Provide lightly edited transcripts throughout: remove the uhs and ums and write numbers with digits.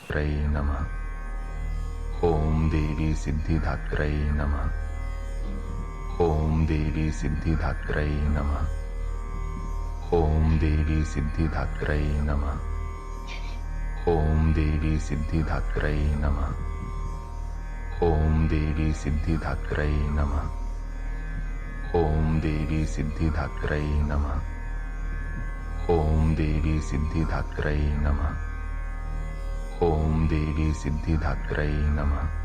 सिद्धिदात्रै नमः। ओम देवी सिद्धिदात्रै नमः। ओम देवी सिद्धिदात्रै नमः। ओम देवी सिद्धिदात्रै नमः। ओम देवी सिद्धिदात्रै नमः। ओम देवी सिद्धिदात्रै नमः। ओम देवी सिद्धिदात्रै नमः। ओम देवी सिद्धिदात्रै नमः। ओम देवी सिद्धिदात्रै नमः।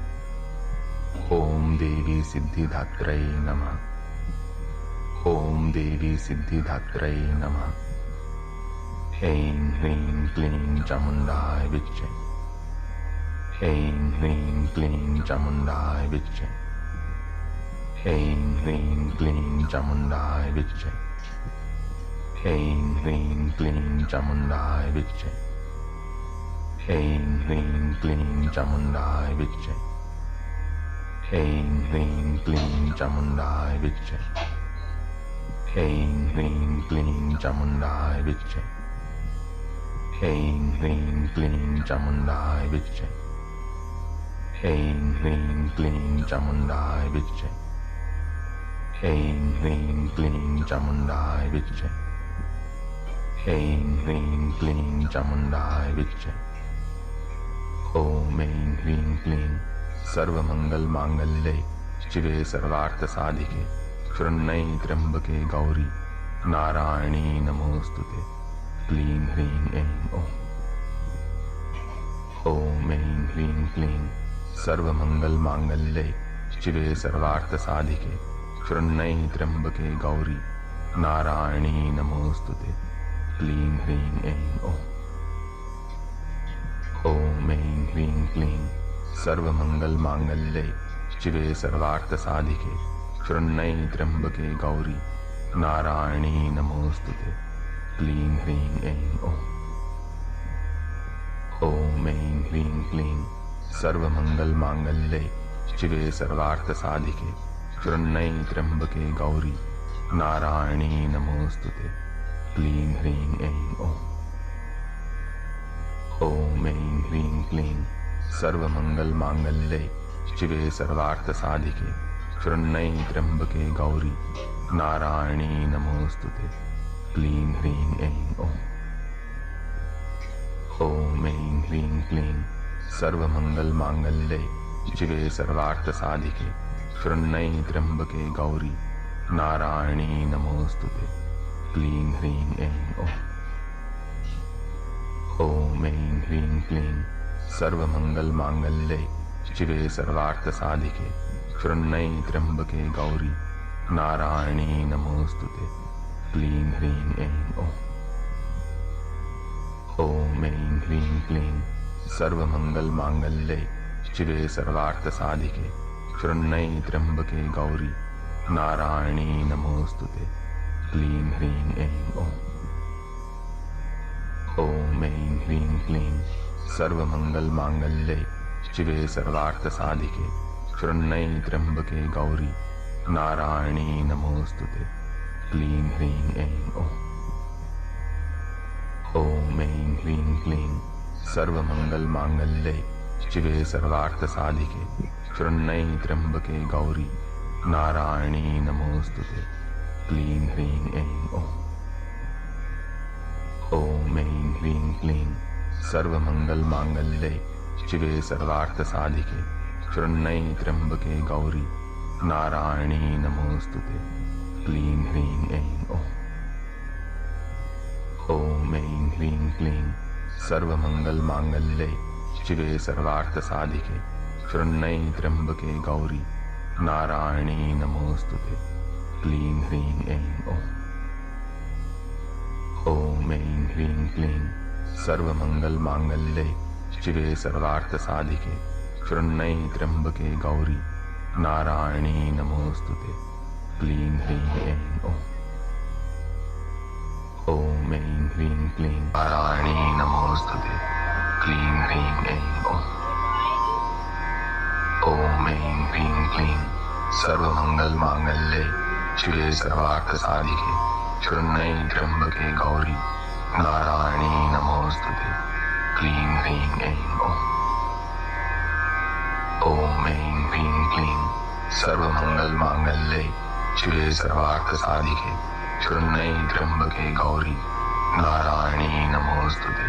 ओम देवी सिद्धिदात्रै नमः। ओम देवी सिद्धिदात्रै नमः। ऐं ह्रीं क्लीं चामुण्डाय विच्चे। ऐं ह्रीं क्लीं चामुण्डाय विच्चे। ऐं ह्रीं क्लीं चामुण्डाय विच्चे। ऐं ह्रीं क्लीं चामुण्डाय विच्चे। ऐं ह्रीं क्लीं चामुण्डाय विच्चे। ऐं ह्रीं क्लीं चामुण्डाय विच्चे। ऐं ह्रीं क्लीं चामुण्डाय विच्चे। ऐं ह्रीं क्लीं चामुण्डाय विच्चे। ऐं ह्रीं क्लीं चामुण्डाय विच्चे। ऐं ह्रीं क्लीं चामुण्डाय विच्चे। ऐं ह्रीं क्लीं चामुण्डाय विच्चे। ओम ऐं ह्रीं क्लीं सर्वमङ्गलमाङ्गल्ये शिवे सर्वार्थसाधिके शरण्ये त्र्यम्बके गौरी नारायणी नमोस्तुते। क्लीं ह्रीं ऐं ओम। ओम ऐं ह्रीं क्लीं सर्वमङ्गलमाङ्गल्ये शिवे सर्वार्थसाधिके शरण्ये त्र्यम्बके गौरी नारायणी नमोस्तुते। क्लीं ह्रीं ऐं ओम। ओम ऐं ह्रीं क्लीं सर्वमङ्गलमाङ्गल्ये शिवे सर्वार्थसाधिके शरण्ये त्र्यम्बके गौरी नारायणी नमोस्तुते। क्लीं ह्रीं ऐं ओम। ओम ऐं ह्रीं क्लीं सर्वमङ्गलमाङ्गल्ये शिवे सर्वार्थसाधिके शरण्ये त्र्यम्बके गौरी नारायणी नमोस्तुते। क्लीं ह्रीं ऐं ओम। ओम ऐं ह्रीं क्लीं सर्वमङ्गलमाङ्गल्ये शिवे सर्वार्थसाधिके शरण्ये त्र्यम्बके गौरी नारायणी नमोस्तुते। क्लीं ह्रीं ऐं ओम। ओम ऐं ह्रीं क्लीं सर्वमङ्गलमाङ्गल्ये शिवे सर्वार्थसाधिके शरण्ये त्र्यम्बके गौरी नारायणी नमोस्तुते। क्लीं ह्रीं ऐं ओम। ओम ऐं ह्रीं क्लीं सर्वमङ्गलमाङ्गल्ये शिवे सर्वार्थसाधिके शरण्ये त्र्यम्बके गौरी नारायणी नमोस्तुते। क्लीं ह्रीं ऐं ओम। ओम ऐं ह्रीं क्लीं सर्वमङ्गलमाङ्गल्ये शिवे सर्वार्थसाधिके शरण्ये त्र्यम्बके गौरी नारायणी नमोस्तुते। क्लीं ह्रीं ऐं ओम। ओम ऐं ह्रीं क्लीं सर्वमङ्गलमाङ्गल्ये शिवे सर्वार्थसाधिके शरण्ये त्र्यम्बके गौरी नारायणी नमोस्तुते। क्लीं ह्रीं ऐं ओम। ओम ऐं ह्रीं क्लीं सर्वमङ्गलमाङ्गल्ये शिवे सर्वार्थसाधिके शरण्ये त्र्यम्बके गौरी नारायणी नमोस्तुते। क्लीं ह्रीं ऐं ओम। ओम ऐं ह्रीं क्लीं सर्वमङ्गलमाङ्गल्ये शिवे सर्वार्थसाधिके शरण्ये त्र्यम्बके गौरी नारायणी नमोस्तुते। क्लीं ह्रीं ऐं ओम। ओम ऐं ह्रीं क्लीं सर्वमङ्गलमाङ्गल्ये शिवे सर्वार्थसाधिके शरण्ये त्र्यम्बके गौरी नारायणी नमोस्तुते। क्लीं ह्रीं ऐं ओम। ओम ऐं ह्रीं क्लीं सर्वमङ्गलमाङ्गल्ये शिवे सर्वार्थसाधिके शरण्ये त्र्यम्बके गौरी नारायणी नमोस्तुते। क्लीं ह्रीं ऐं ओम। ओम ऐं ह्रीं क्लीं नारायणी नमोस्तुते। क्लीं ह्रीं ऐं ओम। ओम ऐं ह्रीं क्लीं सर्वमङ्गलमाङ्गल्ये शिवे सर्वार्थसाधिके शरण्ये त्र्यम्बके गौरी नारायणी नमोस्तुते। क्लीं ह्रीं ऐं ओम। ॐ ऐं ह्रीं क्लीं सर्वमङ्गलमाङ्गल्ये शिवे सर्वार्थसाधिके शरण्ये त्र्यम्बके गौरी नारायणी नमोऽस्तुते।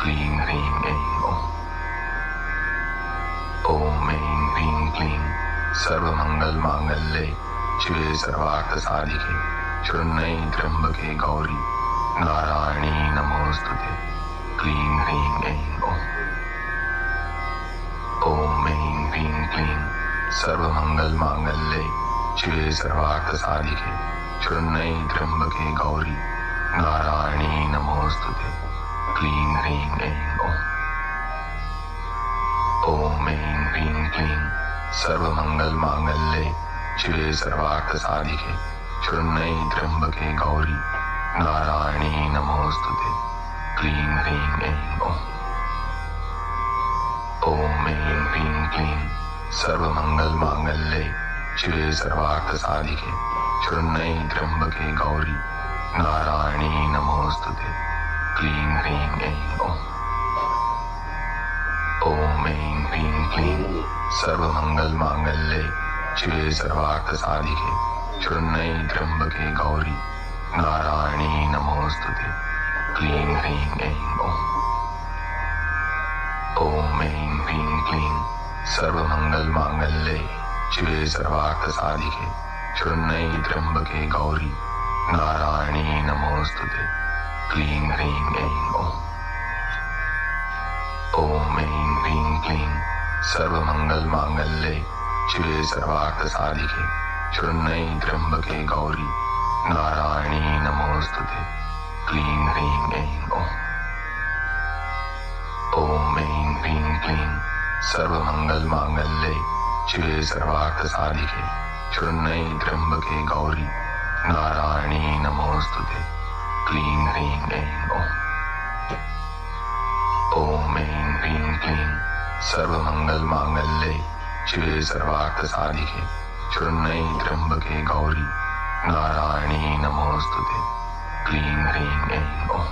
क्लीं ह्रीं ऐं ॐ। ॐ ऐं ह्रीं क्लीं सर्वमङ्गलमाङ्गल्ये शिवे सर्वार्थसाधिके शरण्ये त्र्यम्बके गौरी नारायणी नमोऽस्तुते। क्लीं ह्रीं ऐं ॐ। ॐ ऐं ह्रीं क्लीं सर्वमङ्गलमाङ्गल्ये शिवे सर्वार्थसाधिके शरण्ये त्र्यम्बके गौरी नारायणी नमोऽस्तुते। क्लीं ह्रीं ऐं ॐ। ॐ ऐं ह्रीं क्लीं सर्वमङ्गलमाङ्गल्ये शिवे सर्वार्थसाधिके शरण्ये त्र्यम्बके गौरी नारायणी नमोऽस्तुते। क्लीं ह्रीं ऐं ॐ। ॐ ऐं ह्रीं क्लीं सर्वमङ्गलमाङ्गल्ये शिवे सर्वार्थसाधिके शरण्ये त्र्यम्बके गौरी नारायणी नमोऽस्तुते। क्लीं ह्रीं ऐं ॐ। ॐ ऐं ह्रीं क्लीं सर्वमङ्गलमाङ्गल्ये शिवे सर्वार्थसाधिके शरण्ये त्र्यम्बके गौरी नारायणी नमोऽस्तुते। क्लीं ह्रीं ऐं ॐ। ॐ ऐं ह्रीं क्लीं सर्वमङ्गलमाङ्गल्ये शिवे सर्वार्थसाधिके शरण्ये त्र्यम्बके गौरी नारायणी नमोऽस्तुते। क्लीं ह्रीं ऐं ॐ। ॐ ऐं ह्रीं क्लीं सर्वमङ्गलमाङ्गल्ये शिवे सर्वार्थसाधिके शरण्ये त्र्यम्बके गौरी नारायणी नमोऽस्तुते। क्लीं ह्रीं ऐं ॐ। ॐ ऐं ह्रीं क्लीं सर्वमङ्गलमाङ्गल्ये शिवे सर्वार्थसाधिके शरण्ये त्र्यम्बके गौरी नारायणी नमोऽस्तुते। क्लीं ह्रीं ऐं ॐ। ॐ ऐं ह्रीं क्लीं सर्वमङ्गलमाङ्गल्ये शिवे सर्वार्थसाधिके शरण्ये त्र्यम्बके गौरी नारायणी नमोऽस्तुते। क्लीं ह्रीं ऐं ॐ।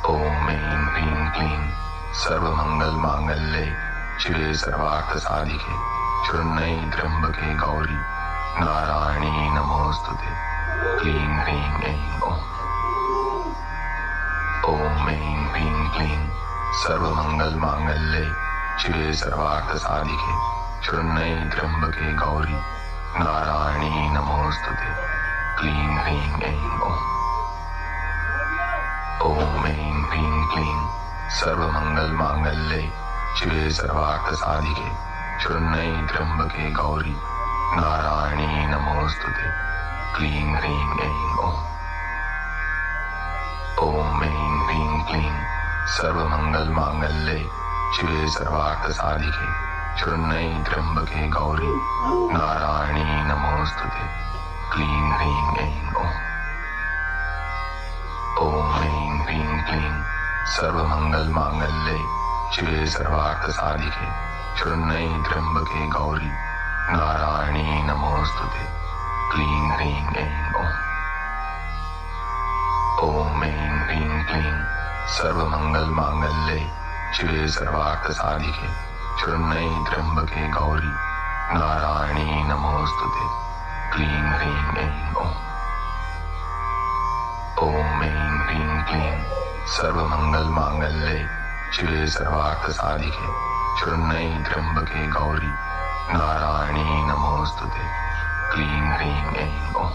ॐ ऐं ह्रीं क्लीं सर्वमङ्गलमाङ्गल्ये शिवे सर्वार्थसाधिके शरण्ये त्र्यम्बके गौरी नारायणी नमोऽस्तुते। क्लीं ह्रीं ऐं ॐ। ॐ ऐं ह्रीं क्लीं सर्वमङ्गलमाङ्गल्ये शिवे सर्वार्थसाधिके शरण्ये त्र्यम्बके गौरी नारायणी नमोऽस्तुते। क्लीं ह्रीं ऐं ॐ। ॐ ऐं ह्रीं क्लीं सर्वमङ्गलमाङ्गल्ये शिवे सर्वार्थसाधिके शरण्ये त्र्यम्बके गौरी नारायणी नमोऽस्तुते। क्लीं ह्रीं ऐं ॐ। ॐ ऐं ह्रीं क्लीं सर्वमङ्गलमाङ्गल्ये शिवे सर्वार्थसाधिके शरण्ये त्र्यम्बके गौरी नारायणी नमोऽस्तुते। क्लीं ह्रीं ऐं ॐ। ॐ ऐं ह्रीं क्लीं सर्वमङ्गलमाङ्गल्ये शिवे सर्वार्थसाधिके शरण्ये त्र्यम्बके गौरी नारायणी नमोऽस्तुते। क्लीं ह्रीं ऐं ॐ। ॐ ऐं ह्रीं क्लीं सर्वमङ्गलमाङ्गल्ये शिवे सर्वार्थसाधिके शरण्ये त्र्यम्बके गौरी नारायणी नमोऽस्तुते। क्लीं ह्रीं ऐं ॐ। ॐ ऐं ह्रीं क्लीं सर्वमङ्गलमाङ्गल्ये शिवे सर्वार्थसाधिके शरण्ये त्र्यम्बके गौरी नारायणी नमोऽस्तुते। क्लीं ह्रीं ऐं ॐ।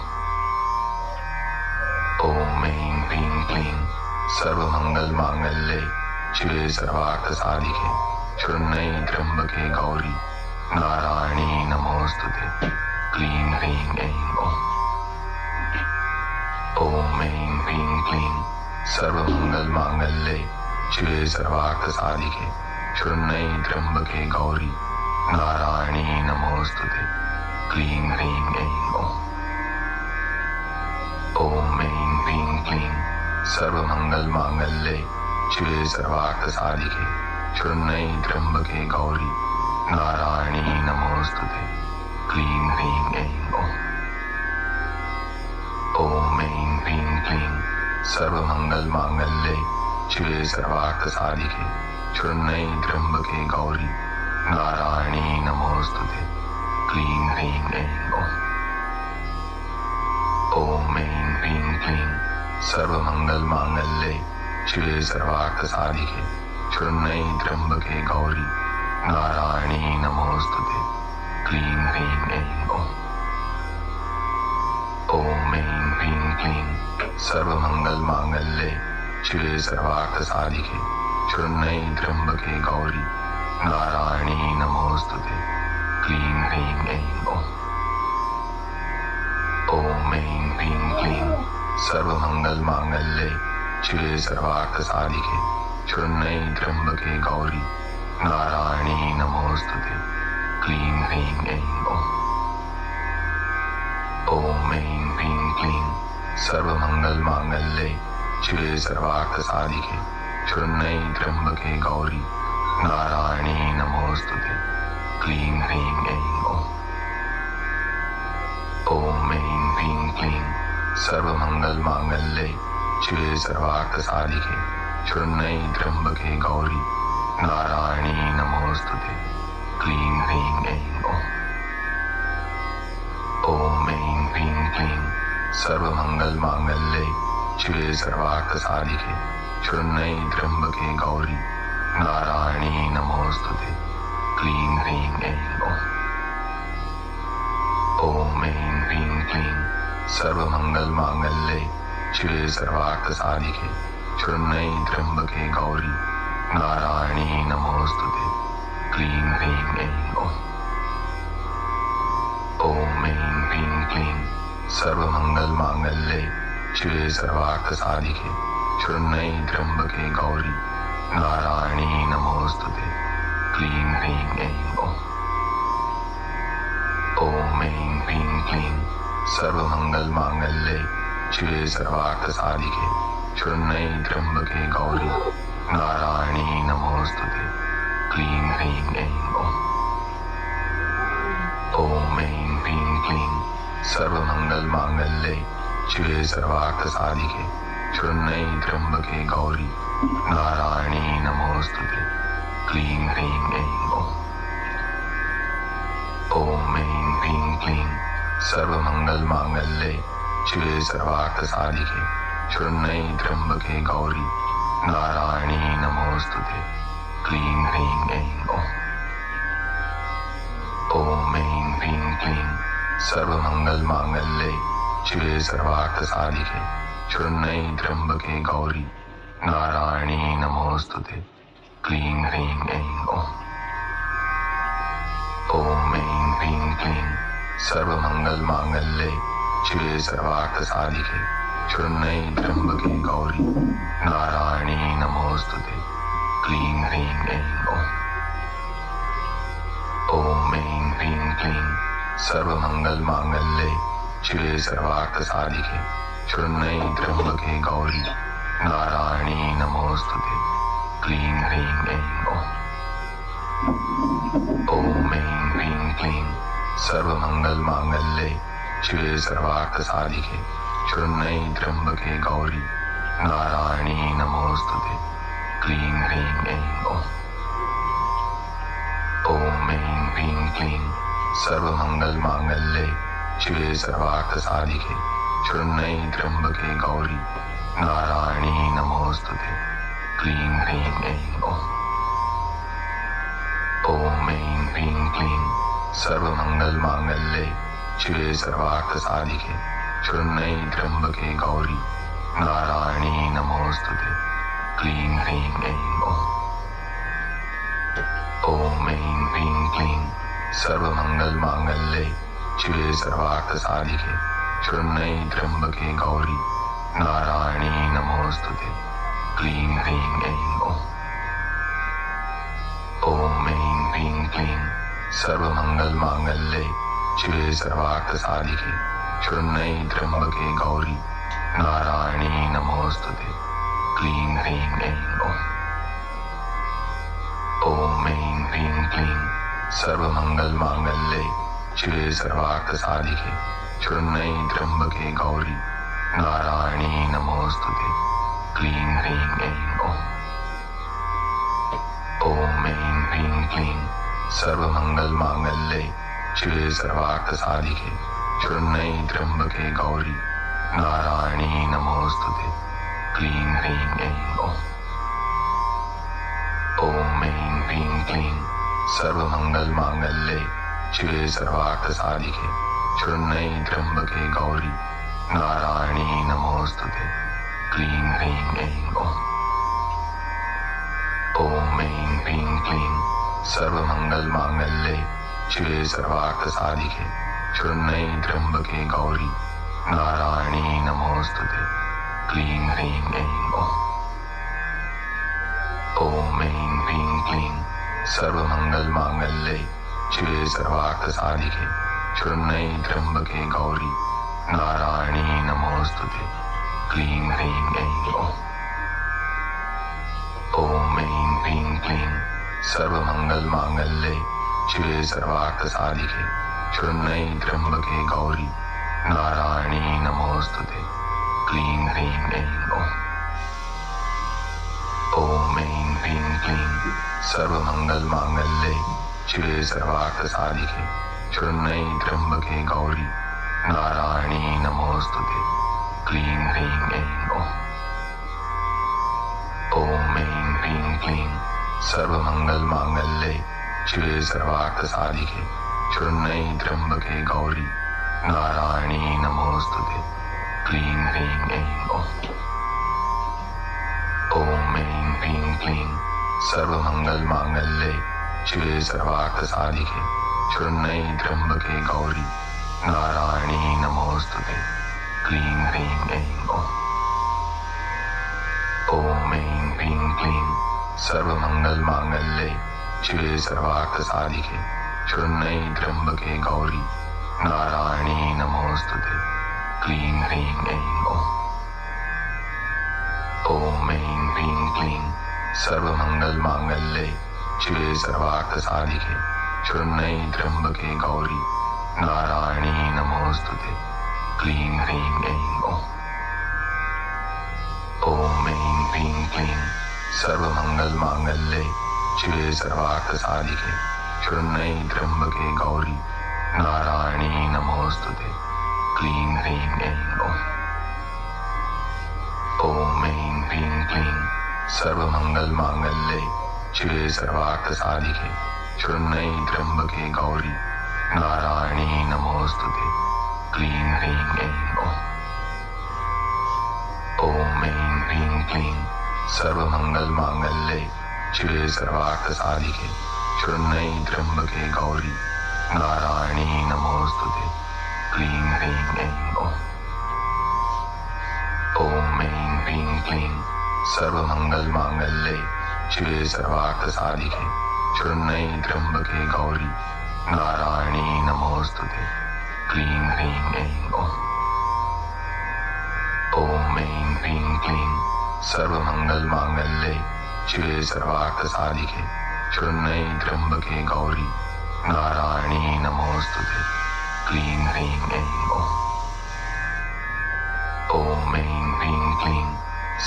ॐ ऐं ह्रीं क्लीं सर्वमङ्गलमाङ्गल्ये शिवे सर्वार्थसाधिके शरण्ये त्र्यम्बके गौरी नारायणी नमोऽस्तुते। क्लीं ह्रीं ऐं ॐ। ॐ ऐं ह्रीं क्लीं सर्वमङ्गलमाङ्गल्ये शिवे सर्वार्थसाधिके शरण्ये त्र्यम्बके गौरी नारायणी नमोऽस्तुते। क्लीं ह्रीं ऐं ॐ। ॐ ऐं ह्रीं क्लीं सर्वमङ्गलमाङ्गल्ये शिवे सर्वार्थसाधिके शरण्ये त्र्यम्बके गौरी नारायणी नमोऽस्तुते। क्लीं ह्रीं ऐं ॐ। ॐ ऐं ह्रीं क्लीं सर्वमङ्गलमाङ्गल्ये शिवे सर्वार्थसाधिके शरण्ये त्र्यम्बके गौरी नारायणी नमोस्तुते क्लीं ह्रीं ऐं ॐ ऐं ह्रीं क्लीं सर्वमङ्गलमाङ्गल्ये शिवे सर्वार्थसाधिके शरण्ये त्र्यम्बके गौरी नारायणी नमोस्तुते क्लीं ह्रीं ऐं ॐ ऐं ह्रीं क्लीं सर्वमङ्गलमाङ्गल्ये शिवे सर्वार्थसाधिके शरण्ये त्र्यम्बके गौरी नारायणी नमोस्तुते क्लीं ह्रीं ऐं ॐ ऐं ह्रीं क्लीं सर्वमङ्गलमाङ्गल्ये शिवे सर्वार्थसाधिके शरण्ये त्र्यम्बके गौरी नारायणी नमोस्तुते क्लीं ह्रीं ऐं ॐ ऐं ह्रीं क्लीं सर्वमङ्गलमाङ्गल्ये शिवे सर्वार्थसाधिके शरण्ये त्र्यम्बके गौरी नारायणी नमोस्तुते क्लीं ह्रीं ऐं ॐ ऐं ह्रीं क्लीं सर्वमङ्गलमाङ्गल्ये शिवे सर्वार्थसाधिके शरण्ये त्र्यम्बके गौरी नारायणी नमोस्तुते क्लीं ह्रीं ऐं ॐ ऐं ह्रीं क्लीं सर्वमङ्गलमाङ्गल्ये शिवे सर्वार्थसाधिके शरण्ये त्र्यम्बके गौरी नारायणी नमोस्तुते क्लीं ह्रीं ऐं ॐ ऐं ह्रीं क्लीं सर्वमङ्गलमाङ्गल्ये शिवे सर्वार्थसाधिके शरण्ये त्र्यम्बके गौरी नारायणी नमोस्तुते क्लीं ह्रीं ऐं ॐ ऐं ह्रीं क्लीं सर्वमङ्गलमाङ्गल्ये शिवे सर्वार्थसाधिके शरण्ये त्र्यम्बके गौरी नारायणी नमोस्तुते क्लीं ह्रीं ऐं ॐ ऐं ह्रीं क्लीं सर्वमङ्गलमाङ्गल्ये शिवे सर्वार्थसाधिके शरण्ये त्र्यम्बके गौरी नारायणी नमोस्तुते क्लीं ह्रीं ऐं ॐ ऐं ह्रीं क्लीं सर्वमङ्गलमाङ्गल्ये शिवे सर्वार्थसाधिके शरण्ये त्र्यम्बके गौरी नारायणी नमोस्तुते क्लीं ह्रीं ऐं ॐ ऐं ह्रीं क्लीं सर्वमङ्गलमाङ्गल्ये शिवे सर्वार्थसाधिके शरण्ये त्र्यम्बके गौरी नारायणी नमोस्तुते क्लीं ह्रीं ऐं ॐ ऐं ह्रीं क्लीं सर्वमङ्गलमाङ्गल्ये शिवे सर्वार्थसाधिके शरण्ये त्र्यम्बके गौरी नारायणी नमोस्तुते क्लीं ह्रीं ऐं ॐ ऐं ह्रीं क्लीं सर्वमङ्गलमाङ्गल्ये शिवे सर्वार्थसाधिके शरण्ये त्र्यम्बके गौरी नारायणी नमोस्तुते क्लीं ह्रीं ऐं ॐ ऐं ह्रीं क्लीं सर्वमङ्गलमाङ्गल्ये शिवे सर्वार्थसाधिके शरण्ये त्र्यम्बके गौरी नारायणी नमोस्तुते क्लीं ह्रीं ऐं ॐ ऐं ह्रीं क्लीं सर्वमङ्गलमाङ्गल्ये शिवे सर्वार्थसाधिके शरण्ये त्र्यम्बके गौरी नारायणी नमोस्तुते क्लीं ह्रीं ऐं ॐ ऐं ह्रीं क्लीं सर्वमङ्गलमाङ्गल्ये शिवे सर्वार्थसाधिके शरण्ये त्र्यम्बके गौरी नारायणी नमोस्तुते क्लीं ह्रीं ऐं ॐ ऐं ह्रीं क्लीं सर्वमङ्गलमाङ्गल्ये शिवे सर्वार्थसाधिके शरण्ये त्र्यम्बके गौरी नारायणी नमोस्तुते क्लीं ह्रीं ऐं ॐ ऐं ह्रीं क्लीं सर्वमङ्गलमाङ्गल्ये शिवे सर्वार्थसाधिके शरण्ये त्र्यम्बके गौरी नारायणी नमोस्तुते क्लीं ह्रीं ऐं ॐ ऐं ह्रीं क्लीं सर्वमङ्गलमाङ्गल्ये शिवे सर्वार्थसाधिके शरण्ये त्र्यम्बके गौरी नारायणी नमोस्तुते क्लीं ह्रीं ऐं ॐ ऐं ह्रीं क्लीं सर्वमङ्गलमाङ्गल्ये शिवे सर्वार्थसाधिके शरण्ये त्र्यम्बके गौरी नारायणी नमोस्तुते क्लीं ह्रीं ऐं ॐ ऐं ह्रीं क्लीं सर्वमङ्गलमाङ्गल्ये शिवे सर्वार्थसाधिके शरण्ये त्र्यम्बके गौरी नारायणी नमोस्तुते क्लीं ह्रीं ऐं ॐ। ॐ ऐं ह्रीं क्लीं सर्वमङ्गलमाङ्गल्ये शिवे सर्वार्थसाधिके शरण्ये त्र्यम्बके गौरी नारायणी नमोस्तुते क्लीं ह्रीं ऐं ॐ। ॐ ऐं ह्रीं क्लीं सर्वमङ्गलमाङ्गल्ये शिवे सर्वार्थसाधिके शरण्ये त्र्यम्बके गौरी नारायणी नमोस्तुते क्लीं ह्रीं ऐं ॐ। ॐ ऐं ह्रीं क्लीं सर्वमङ्गलमाङ्गल्ये शिवे सर्वार्थसाधिके शरण्ये त्र्यम्बके गौरी नारायणी नमोस्तुते क्लीं ह्रीं ऐं ॐ। ॐ ऐं ह्रीं क्लीं सर्वमङ्गलमाङ्गल्ये शिवे सर्वार्थसाधिके शरण्ये त्र्यम्बके गौरी नारायणी नमोस्तुते क्लीं ह्रीं ऐं ॐ। ॐ ऐं ह्रीं क्लीं सर्वमङ्गलमाङ्गल्ये शिवे सर्वार्थसाधिके शरण्ये त्र्यम्बके गौरी नारायणी नमोस्तुते क्लीं ह्रीं ऐं ॐ। ॐ ऐं ह्रीं क्लीं सर्वमङ्गलमाङ्गल्ये शिवे सर्वार्थसाधिके शरण्ये त्र्यम्बके गौरी नारायणी नमोस्तुते क्लीं ह्रीं ऐं ॐ। ॐ ऐं ह्रीं क्लीं सर्वमङ्गलमाङ्गल्ये शिवे सर्वार्थसाधिके शरण्ये त्र्यम्बके गौरी नारायणी नमोस्तुते क्लीं ह्रीं ऐं ॐ। ॐ ऐं ह्रीं क्लीं सर्वमङ्गलमाङ्गल्ये शिवे सर्वार्थसाधिके शरण्ये त्र्यम्बके गौरी नारायणी नमोस्तुते क्लीं ह्रीं ऐं ॐ। ॐ ऐं ह्रीं क्लीं सर्वमङ्गलमाङ्गल्ये शिवे सर्वार्थसाधिके शरण्ये त्र्यम्बके गौरी नारायणी नमोस्तुते क्लीं ह्रीं ऐं ॐ। ॐ ऐं ह्रीं क्लीं सर्वमङ्गलमाङ्गल्ये शिवे सर्वार्थसाधिके शरण्ये त्र्यम्बके गौरी नारायणी नमोस्तुते क्लीं ह्रीं ऐं ॐ। ॐ ऐं ह्रीं क्लीं सर्वमङ्गलमाङ्गल्ये शिवे सर्वार्थसाधिके शरण्ये त्र्यम्बके गौरी नारायणी नमोस्तुते क्लीं ह्रीं ऐं ॐ। ॐ ऐं ह्रीं क्लीं सर्वमङ्गलमाङ्गल्ये शिवे सर्वार्थसाधिके शरण्ये त्र्यम्बके गौरी नारायणी नमोस्तुते क्लीं ह्रीं ऐं ॐ। ॐ ऐं ह्रीं क्लीं सर्वमङ्गलमाङ्गल्ये शिवे सर्वार्थसाधिके शरण्ये त्र्यम्बके गौरी नारायणी नमोस्तुते क्लीं ह्रीं ऐं ॐ। ॐ ऐं ह्रीं क्लीं सर्वमङ्गलमाङ्गल्ये शिवे सर्वार्थसाधिके शरण्ये त्र्यम्बके गौरी नारायणी नमोस्तुते क्लीं ह्रीं ऐं ॐ। ॐ ऐं ह्रीं क्लीं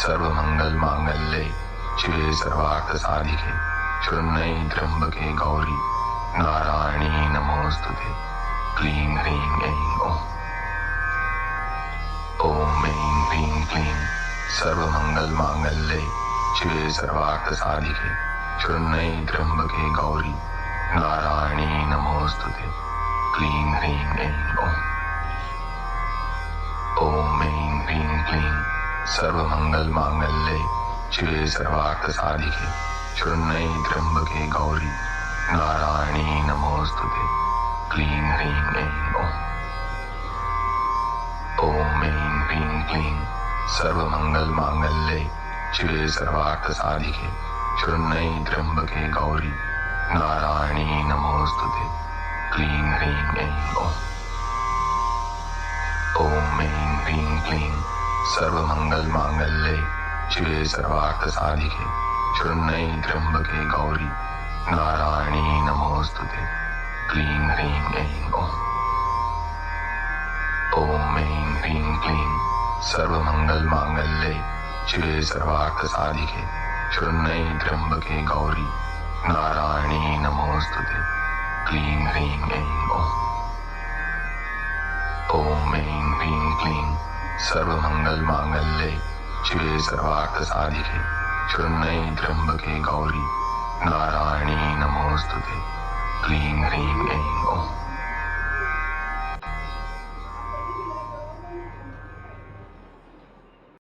सर्वमङ्गलमाङ्गल्ये शिवे सर्वार्थसाधिके शरण्ये त्र्यम्बके गौरी नारायणी नमोस्तुते क्लीं ह्रीं ऐं ॐ। ॐ ऐं ह्रीं क्लीं सर्वमङ्गलमाङ्गल्ये शिवे सर्वार्थसाधिके शरण्ये त्र्यम्बके गौरी नारायणी नमोस्तुते क्लीं ह्रीं ऐं ॐ। ॐ ऐं ह्रीं क्लीं सर्वमङ्गलमाङ्गल्ये शिवे सर्वार्थसाधिके शरण्ये त्र्यम्बके गौरी नारायणी नमोस्तुते क्लीं ह्रीं ऐं ॐ। ॐ ऐं ह्रीं क्लीं सर्वमङ्गलमाङ्गल्ये शिवे सर्वार्थसाधिके शरण्ये त्र्यम्बके गौरी नारायणी नमोस्तुते क्लीं ह्रीं ऐं ॐ। ॐ ऐं ह्रीं क्लीं सर्वमङ्गलमाङ्गल्ये शिवे सर्वार्थसाधिके शरण्ये त्र्यम्बके गौरी नारायणी नमोस्तुते क्लीं ह्रीं ऐं ॐ। ॐ ऐं ह्रीं क्लीं सर्वमङ्गलमाङ्गल्ये शिवे सर्वार्थसाधिके शरण्ये त्र्यम्बके गौरी नारायणी नमोस्तुते क्लीं ह्रीं ऐं ओम्। ॐ ऐं ह्रीं क्लीं सर्वमङ्गलमाङ्गल्ये शिवे सर्वार्थसाधिके शरण्ये त्र्यम्बके गौरी नारायणी नमोऽस्तुते। क्लीं ह्रीं ऐं ओम्।